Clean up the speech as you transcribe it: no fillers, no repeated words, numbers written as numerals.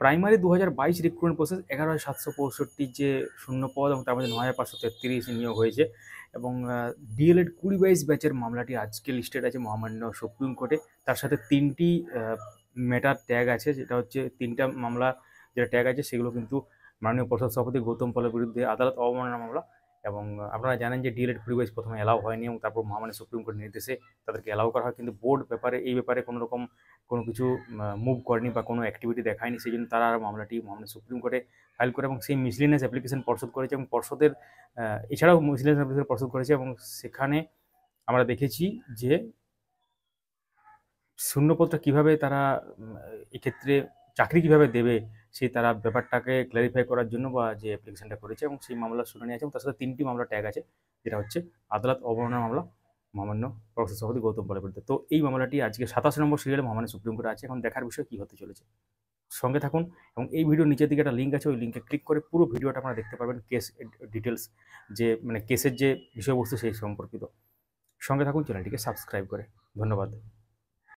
Primary 2022 recruitment process 11,765 যে শূন্য পদ এবং তার মধ্যে 9,533 নিয়োগ হয়েছে। এবং ডিএলএড 2022 ব্যাচের মামলাটি আজকে লিস্টেড আছে মহামান্য সুপ্রিম কোর্টে। তার সাথে 3টি ম্যাটার ট্যাগ আছে, যেটা হচ্ছে 3টা মামলা যেটা ট্যাগ আছে সেগুলো কিন্তু মাননীয় পর্ষদ সভাপতি গৌতম পলের বিরুদ্ধে আদালত অবমাননা মামলা। এবং আপনারা জানেন যে ডিএলএড 2022 প্রথমে অ্যালাউ হয়নি এবং তারপর মহামান্য সুপ্রিম কোর্টের নির্দেশে তাদেরকে অ্যালাউ করা হয়, কিন্তু বোর্ড এই ব্যাপারে কোনো রকম কোনো কিছু মুভ করেনি বা কোনো অ্যাক্টিভিটি দেখায়নি। সেই জন্য তারা মামলাটি মহামান্য সুপ্রিম কোর্টে ফাইল করে এবং সেই মিসলিনিয়াস অ্যাপ্লিকেশন পর্ষদ করেছে এবং পর্ষদের এছাড়াও মিসলিনিয়াস অ্যাপ্লিকেশন পর্ষদ করেছে। এবং সেখানে আমরা দেখেছি যে শূন্যপদটা কীভাবে তারা এক্ষেত্রে চাকরি কীভাবে দেবে সেই তারা ব্যাপারটাকে ক্ল্যারিফাই করার জন্য বা যে অ্যাপ্লিকেশনটা করেছে এবং সেই মামলার শুনানি আছে এবং তার সাথে 3টি মামলা ট্যাগ আছে, যেটা হচ্ছে আদালত অবমাননা মামলা মহামান্য পর্ষদ সভাপতি গৌতম পলের বিরুদ্ধে। তো এই মামলাটি আজকে 27 নম্বর সিরিয়ালে মহামান্য সুপ্রিম কোর্টে আছে। এখন দেখার বিষয় কী হতে চলেছে, সঙ্গে থাকুন। এবং এই ভিডিওর নিচের দিকে একটা লিঙ্ক আছে, ওই লিঙ্কে ক্লিক করে পুরো ভিডিওটা আপনারা দেখতে পারবেন, কেস ডিটেলস যে মানে কেসের যে বিষয়বস্তু সেই সম্পর্কিত। সঙ্গে থাকুন চ্যানেলটিকে সাবস্ক্রাইব করে। ধন্যবাদ।